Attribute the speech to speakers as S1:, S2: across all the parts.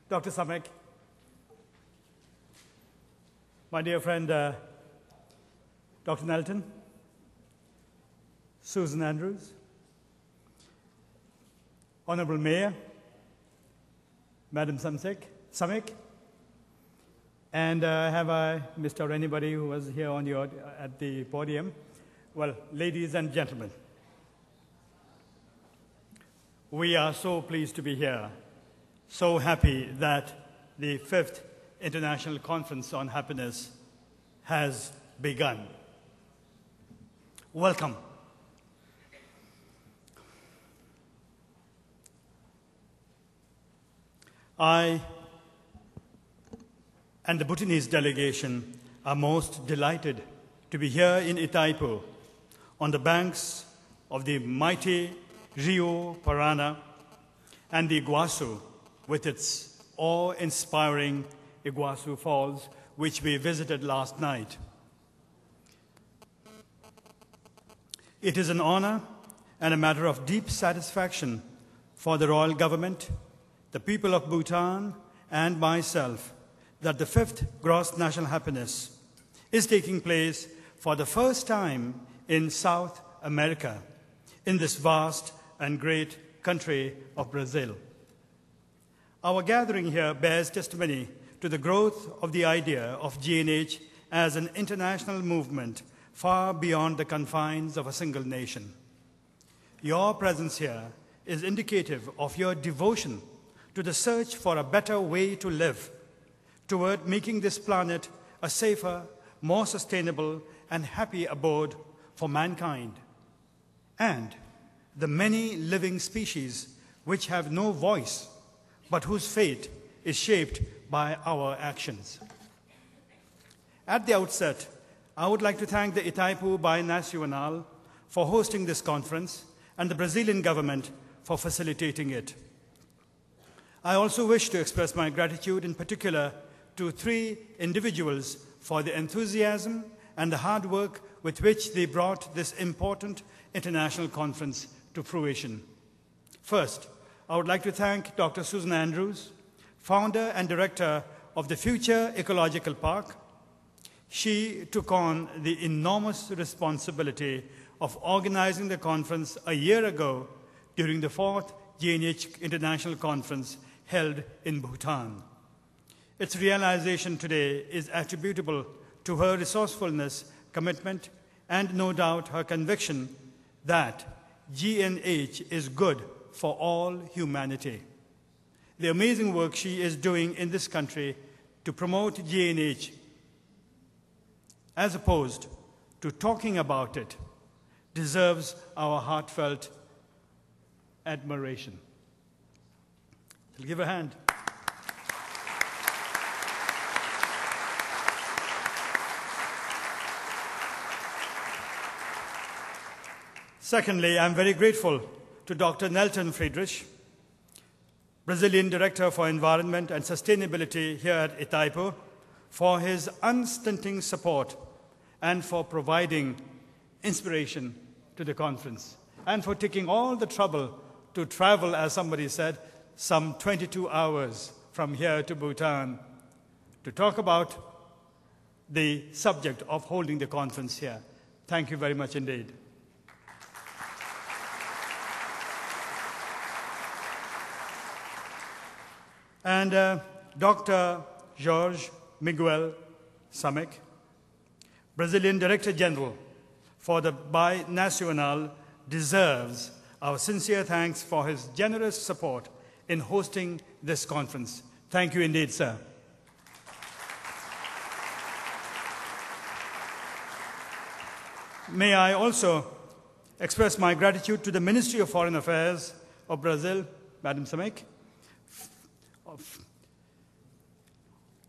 S1: Dr. Samek, my dear friend Dr. Nelton, Susan Andrews, Honorable Mayor, Madam Samek, and have I missed out anybody who was here on at the podium? Well, ladies and gentlemen, we are so pleased to be here, so happy that the 5th International Conference on Happiness has begun. Welcome. I and the Bhutanese delegation are most delighted to be here in Itaipu on the banks of the mighty Rio Parana and the Iguaçu with its awe-inspiring Iguaçu Falls, which we visited last night. It is an honor and a matter of deep satisfaction for the royal government, the people of Bhutan, and myself that the 5th Gross National Happiness is taking place for the first time in South America, in this vast and great country of Brazil. Our gathering here bears testimony to the growth of the idea of G&H as an international movement far beyond the confines of a single nation. Your presence here is indicative of your devotion to the search for a better way to live, toward making this planet a safer, more sustainable, and happy abode for mankind, and the many living species which have no voice, but whose fate is shaped by our actions. At the outset, I would like to thank the Itaipu Binacional for hosting this conference and the Brazilian government for facilitating it. I also wish to express my gratitude in particular to 3 individuals for the enthusiasm and the hard work with which they brought this important international conference to fruition. First, I would like to thank Dr. Susan Andrews, founder and director of the Future Ecological Park. She took on the enormous responsibility of organizing the conference a year ago during the 4th G&H International Conference held in Bhutan. Its realization today is attributable to her resourcefulness, commitment, and no doubt her conviction that G&H is good for all humanity. The amazing work she is doing in this country to promote G&H, as opposed to talking about it, deserves our heartfelt admiration. We'll give a hand. Secondly, I'm very grateful to Dr. Nelton Friedrich, Brazilian Director for Environment and Sustainability here at Itaipu, for his unstinting support and for providing inspiration to the conference, and for taking all the trouble to travel, as somebody said, some 22 hours from here to Bhutan to talk about the subject of holding the conference here. Thank you very much indeed. And Dr. Jorge Miguel Samek, Brazilian Director General for the Binacional, deserves our sincere thanks for his generous support in hosting this conference. Thank you indeed, sir. May I also express my gratitude to the Ministry of Foreign Affairs of Brazil, Madam Samek,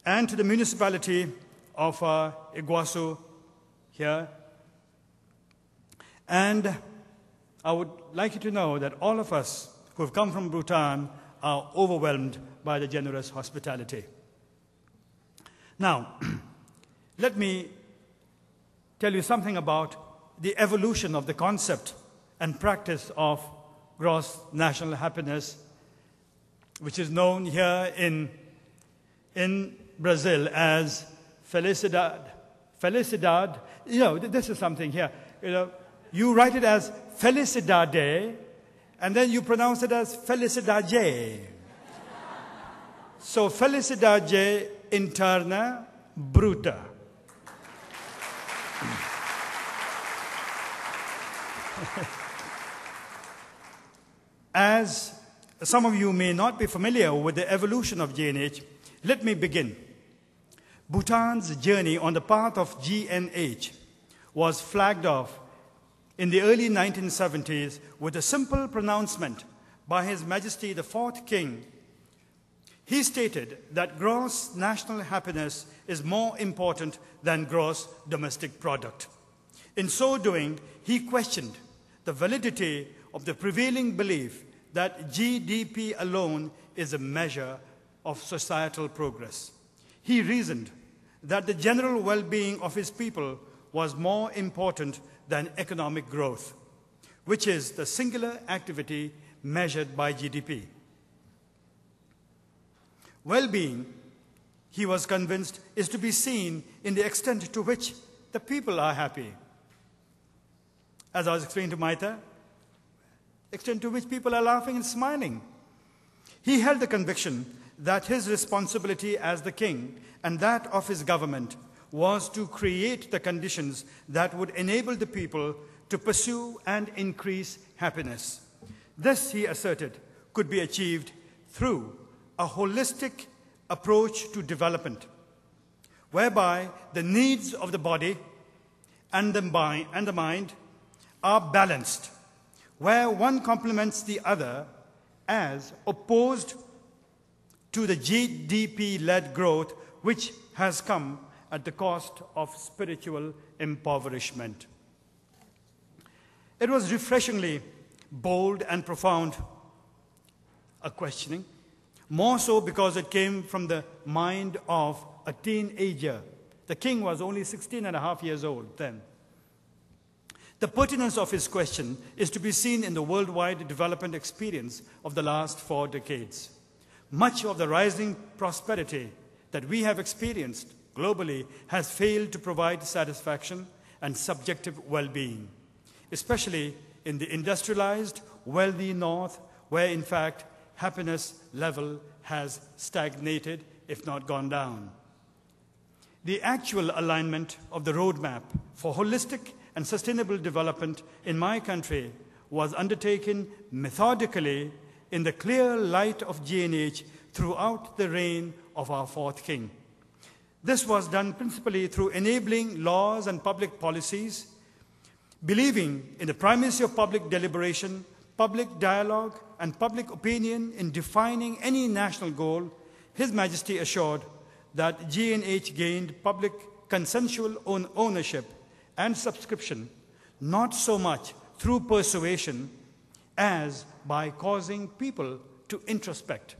S1: and to the municipality of Iguaçu here. And I would like you to know that all of us who have come from Bhutan are overwhelmed by the generous hospitality. Now, let me tell you something about the evolution of the concept and practice of gross national happiness, which is known here in in Brazil as Felicidade. Felicidade, this is something here. You write it as Felicidade, and then you pronounce it as Felicidade. So Felicidade, Interna, Bruta. As some of you may not be familiar with the evolution of G&H, let me begin. Bhutan's journey on the path of G&H was flagged off in the early 1970s with a simple pronouncement by His Majesty the Fourth King. He stated that gross national happiness is more important than gross domestic product. In so doing, he questioned the validity of the prevailing belief that GDP alone is a measure of societal progress. He reasoned that the general well-being of his people was more important than economic growth, which is the singular activity measured by GDP. Well-being, he was convinced, is to be seen in the extent to which the people are happy. As I was explaining to Maita, extent to which people are laughing and smiling. He held the conviction that his responsibility as the king and that of his government was to create the conditions that would enable the people to pursue and increase happiness. This, he asserted, could be achieved through a holistic approach to development, whereby the needs of the body and the mind are balanced, where one complements the other as opposed to the GDP-led growth which has come at the cost of spiritual impoverishment. It was refreshingly bold and profound, a questioning, more so because it came from the mind of a teenager. The king was only 16 and a half years old then. The pertinence of his question is to be seen in the worldwide development experience of the last 4 decades. Much of the rising prosperity that we have experienced globally has failed to provide satisfaction and subjective well-being, especially in the industrialized, wealthy North, where in fact happiness level has stagnated, if not gone down. The actual alignment of the roadmap for holistic and sustainable development in my country was undertaken methodically in the clear light of G&H throughout the reign of our fourth king. This was done principally through enabling laws and public policies, believing in the primacy of public deliberation, public dialogue, and public opinion in defining any national goal. His Majesty assured that G&H gained public consensual ownership and subscription, not so much through persuasion as by causing people to introspect.